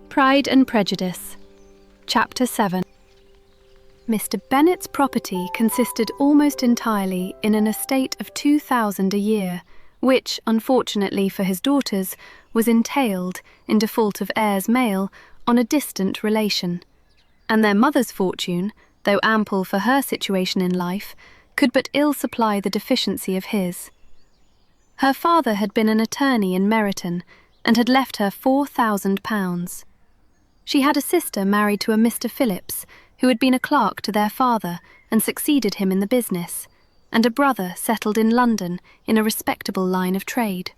Pride and Prejudice. Chapter 7. Mr. Bennet's property consisted almost entirely in an estate of 2,000 a year, which, unfortunately for his daughters, was entailed, in default of heirs male, on a distant relation. And their mother's fortune, though ample for her situation in life, could but ill supply the deficiency of his. Her father had been an attorney in Meryton, and had left her £4,000. She had a sister married to a Mr. Phillips, who had been a clerk to their father and succeeded him in the business, and a brother settled in London in a respectable line of trade.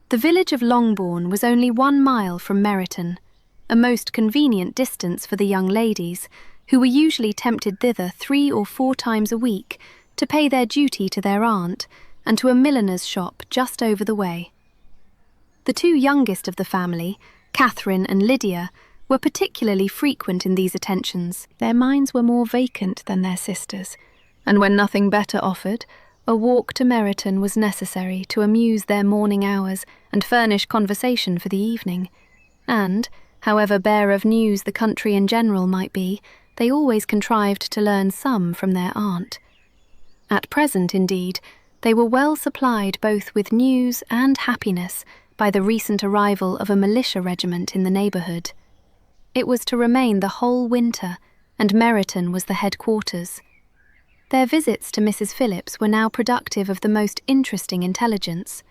The village of Longbourn was only 1 mile from Meryton, a most convenient distance for the young ladies, who were usually tempted thither 3 or 4 times a week to pay their duty to their aunt and to a milliner's shop just over the way. The 2 youngest of the family, Catherine and Lydia, were particularly frequent in these attentions. Their minds were more vacant than their sisters', and when nothing better offered, a walk to Meryton was necessary to amuse their morning hours and furnish conversation for the evening. And, however bare of news the country in general might be, they always contrived to learn some from their aunt. At present, indeed, they were well supplied both with news and happiness by the recent arrival of a militia regiment in the neighbourhood. It was to remain the whole winter, and Meryton was the headquarters. Their visits to Mrs. Phillips were now productive of the most interesting intelligence.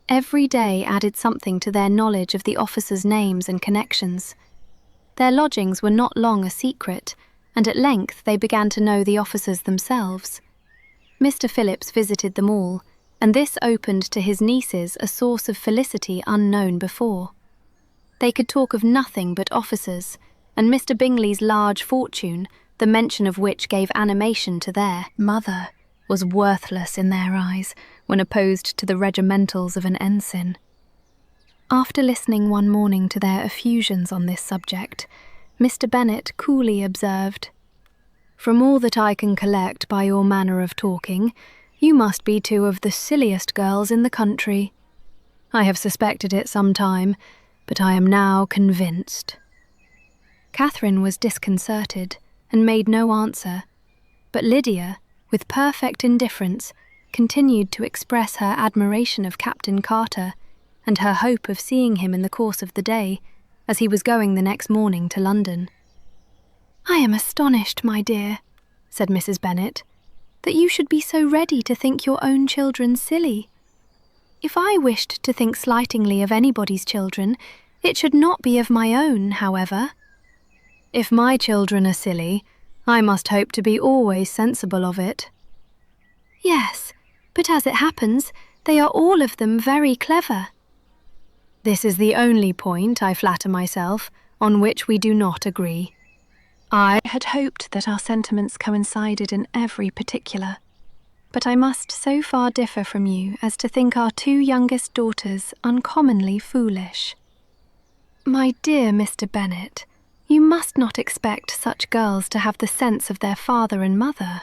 Every day added something to their knowledge of the officers' names and connections. Their lodgings were not long a secret, and at length they began to know the officers themselves. Mr. Phillips visited them all, and this opened to his nieces a source of felicity unknown before. They could talk of nothing but officers, and Mr. Bingley's large fortune, the mention of which gave animation to their mother, was worthless in their eyes when opposed to the regimentals of an ensign. After listening one morning to their effusions on this subject, Mr. Bennet coolly observed, "From all that I can collect by your manner of talking, you must be 2 of the silliest girls in the country. I have suspected it some time, but I am now convinced." Catherine was disconcerted and made no answer, but Lydia, with perfect indifference, continued to express her admiration of Captain Carter and her hope of seeing him in the course of the day, as he was going the next morning to London. "I am astonished, my dear," said Mrs. Bennet, "that you should be so ready to think your own children silly. If I wished to think slightingly of anybody's children, it should not be of my own, however." "If my children are silly, I must hope to be always sensible of it." "Yes, but as it happens, they are all of them very clever." "This is the only point, I flatter myself, on which we do not agree. I had hoped that our sentiments coincided in every particular, but I must so far differ from you as to think our 2 youngest daughters uncommonly foolish." "My dear Mr. Bennet, you must not expect such girls to have the sense of their father and mother.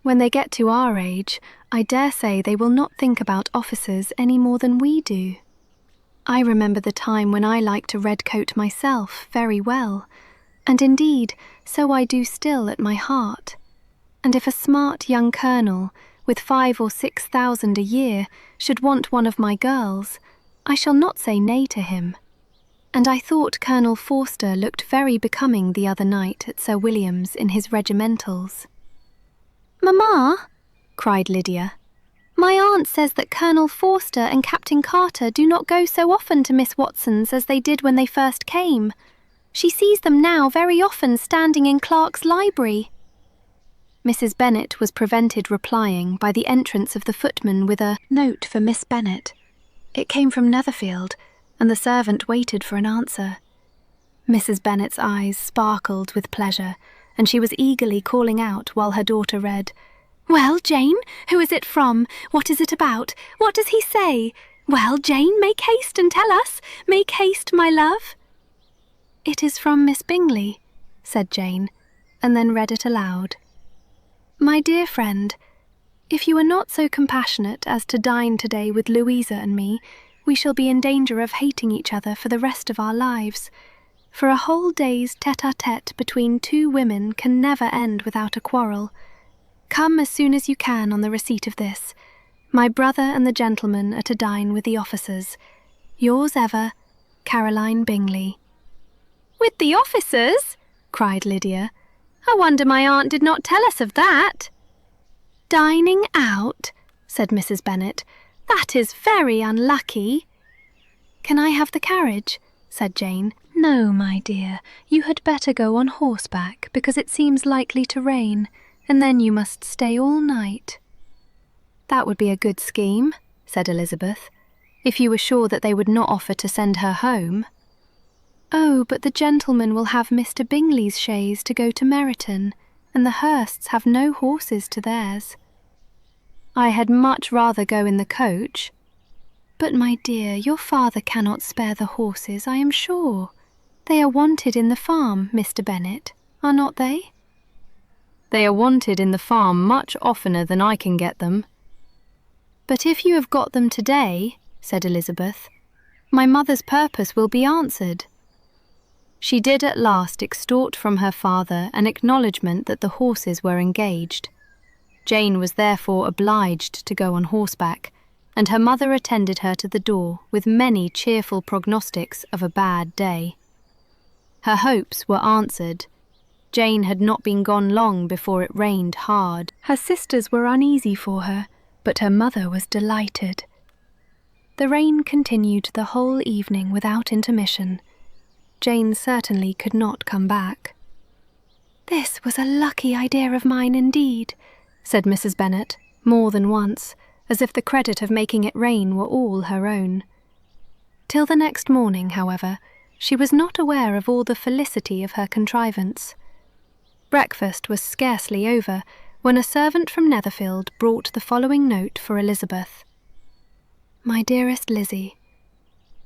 When they get to our age, I dare say they will not think about officers any more than we do. I remember the time when I liked a red coat myself very well, and indeed so I do still at my heart. And if a smart young colonel, with 5 or 6,000 a year, should want one of my girls, I shall not say nay to him. And I thought Colonel Forster looked very becoming the other night at Sir William's in his regimentals." "Mamma," cried Lydia, "my aunt says that Colonel Forster and Captain Carter do not go so often to Miss Watson's as they did when they first came. She sees them now very often standing in Clark's library." Mrs. Bennet was prevented replying by the entrance of the footman with a note for Miss Bennet. It came from Netherfield, and the servant waited for an answer. Mrs. Bennet's eyes sparkled with pleasure, and she was eagerly calling out while her daughter read, "Well, Jane, who is it from? What is it about? What does he say? Well, Jane, make haste and tell us. Make haste, my love." "It is from Miss Bingley," said Jane, and then read it aloud. "My dear friend, if you are not so compassionate as to dine today with Louisa and me, we shall be in danger of hating each other for the rest of our lives. for a whole day's tête-à-tête between two women can never end without a quarrel. Come as soon as you can on the receipt of this. My brother and the gentleman are to dine with the officers. Yours ever, Caroline Bingley. With the officers? Cried Lydia. I wonder my aunt did not tell us of that. Dining out, said Mrs. Bennet. That is very unlucky. Can I have the carriage? Said Jane. No, my dear, you had better go on horseback, because it seems likely to rain, and then you must stay all night. That would be a good scheme, said Elizabeth, if you were sure that they would not offer to send her home. Oh, but the gentleman will have Mr. Bingley's chaise to go to Meryton, and the Hursts have no horses to theirs. I had much rather go in the coach. But, my dear, your father cannot spare the horses, I am sure. They are wanted in the farm, Mr. Bennet, are not they? They are wanted in the farm much oftener than I can get them. But if you have got them today, said Elizabeth, my mother's purpose will be answered. She did at last extort from her father an acknowledgment that the horses were engaged. Jane was therefore obliged to go on horseback, and her mother attended her to the door with many cheerful prognostics of a bad day. Her hopes were answered. Jane had not been gone long before it rained hard. Her sisters were uneasy for her, but her mother was delighted. The rain continued the whole evening without intermission. Jane certainly could not come back. This was a lucky idea of mine indeed, said Mrs. Bennet, more than once, as if the credit of making it rain were all her own. Till the next morning, however, she was not aware of all the felicity of her contrivance. Breakfast was scarcely over when a servant from Netherfield brought the following note for Elizabeth. My dearest Lizzie,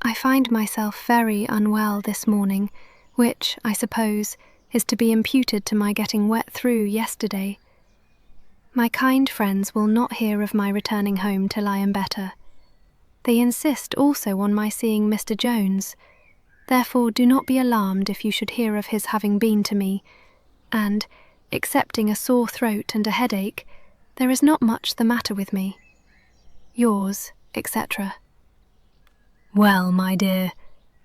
I find myself very unwell this morning, which, I suppose, is to be imputed to my getting wet through yesterday. My kind friends will not hear of my returning home till I am better. They insist also on my seeing Mr. Jones. Therefore do not be alarmed if you should hear of his having been to me, and, excepting a sore throat and a headache, there is not much the matter with me. Yours, etc. Well, my dear,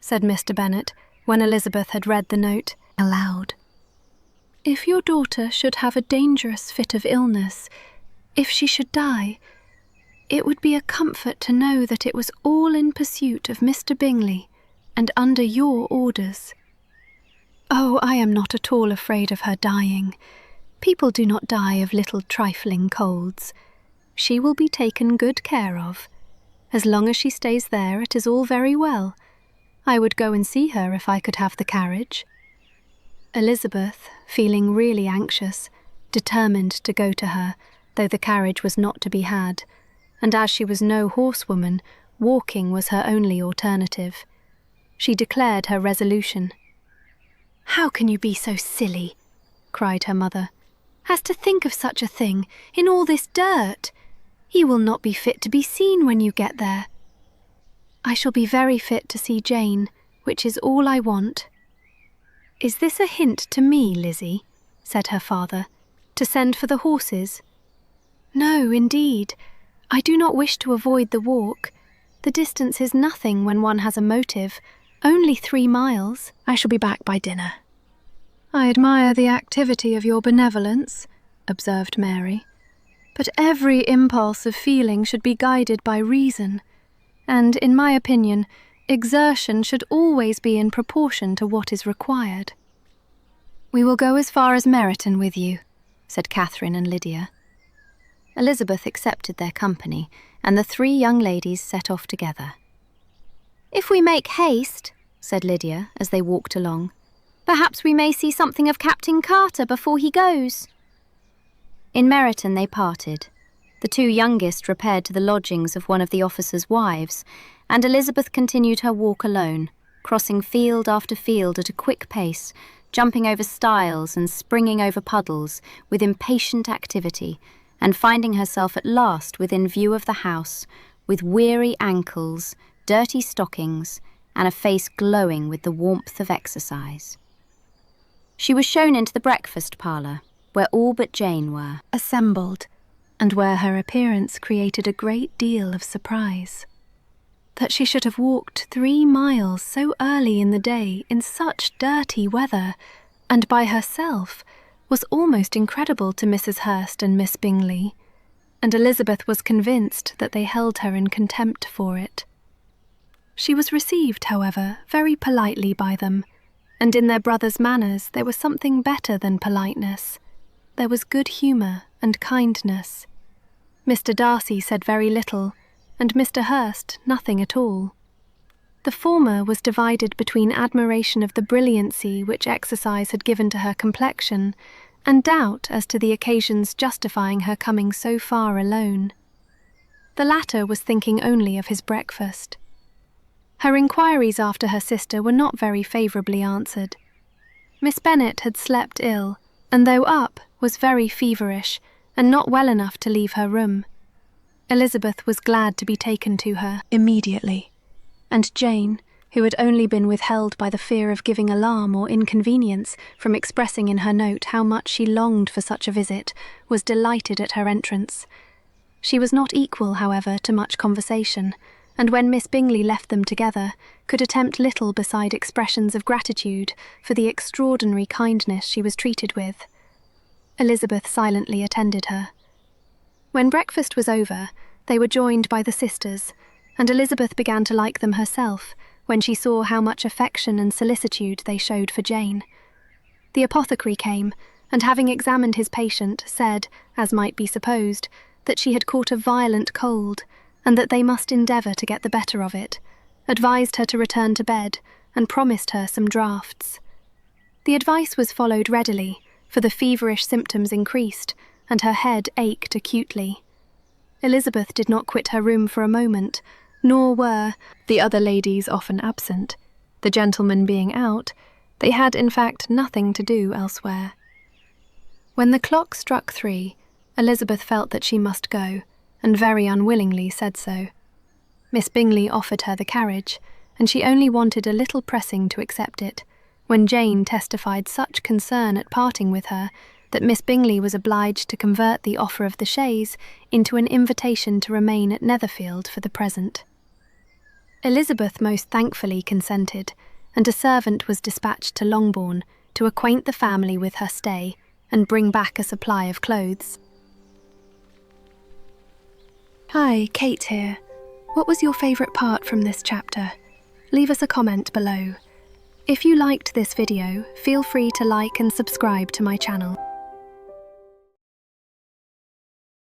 said Mr. Bennet, when Elizabeth had read the note aloud. If your daughter should have a dangerous fit of illness, if she should die, it would be a comfort to know that it was all in pursuit of Mr. Bingley, and under your orders. Oh, I am not at all afraid of her dying. People do not die of little trifling colds. She will be taken good care of. As long as she stays there, it is all very well. I would go and see her if I could have the carriage. Elizabeth, feeling really anxious, determined to go to her, though the carriage was not to be had, and as she was no horsewoman, walking was her only alternative. She declared her resolution. How can you be so silly, cried her mother, as to think of such a thing in all this dirt? You will not be fit to be seen when you get there. I shall be very fit to see Jane, which is all I want. Is this a hint to me, Lizzie, said her father, to send for the horses? No, indeed. I do not wish to avoid the walk. The distance is nothing when one has a motive, only 3 miles. I shall be back by dinner. I admire the activity of your benevolence, observed Mary, but every impulse of feeling should be guided by reason, and, in my opinion, exertion should always be in proportion to what is required. We will go as far as Meryton with you, said Catherine and Lydia. Elizabeth accepted their company, and the 3 young ladies set off together. If we make haste, said Lydia as they walked along, perhaps we may see something of Captain Carter before he goes. In Meryton they parted. The 2 youngest repaired to the lodgings of one of the officers' wives, and Elizabeth continued her walk alone, crossing field after field at a quick pace, jumping over stiles and springing over puddles with impatient activity, and finding herself at last within view of the house, with weary ankles, dirty stockings, and a face glowing with the warmth of exercise. She was shown into the breakfast parlour, where all but Jane were assembled, and where her appearance created a great deal of surprise. That she should have walked 3 miles so early in the day in such dirty weather, and by herself, was almost incredible to Mrs. Hurst and Miss Bingley, and Elizabeth was convinced that they held her in contempt for it. She was received, however, very politely by them, and in their brother's manners there was something better than politeness. There was good humour and kindness. Mr. Darcy said very little, and Mr. Hurst nothing at all. The former was divided between admiration of the brilliancy which exercise had given to her complexion, and doubt as to the occasions justifying her coming so far alone. The latter was thinking only of his breakfast. Her inquiries after her sister were not very favourably answered. Miss Bennet had slept ill, and though up, was very feverish, and not well enough to leave her room. Elizabeth was glad to be taken to her immediately, and Jane, who had only been withheld by the fear of giving alarm or inconvenience from expressing in her note how much she longed for such a visit, was delighted at her entrance. She was not equal, however, to much conversation, and when Miss Bingley left them together, could attempt little beside expressions of gratitude for the extraordinary kindness she was treated with. Elizabeth silently attended her. When breakfast was over, they were joined by the sisters, and Elizabeth began to like them herself when she saw how much affection and solicitude they showed for Jane. The apothecary came, and having examined his patient, said, as might be supposed, that she had caught a violent cold, and that they must endeavour to get the better of it, advised her to return to bed, and promised her some draughts. The advice was followed readily, for the feverish symptoms increased, and her head ached acutely. Elizabeth did not quit her room for a moment, nor were the other ladies often absent. The gentlemen being out, they had in fact nothing to do elsewhere. When the clock struck 3, Elizabeth felt that she must go, and very unwillingly said so. Miss Bingley offered her the carriage, and she only wanted a little pressing to accept it, when Jane testified such concern at parting with her that Miss Bingley was obliged to convert the offer of the chaise into an invitation to remain at Netherfield for the present. Elizabeth most thankfully consented, and a servant was dispatched to Longbourn to acquaint the family with her stay and bring back a supply of clothes. Hi, Kate here. What was your favourite part from this chapter? Leave us a comment below. If you liked this video, feel free to like and subscribe to my channel.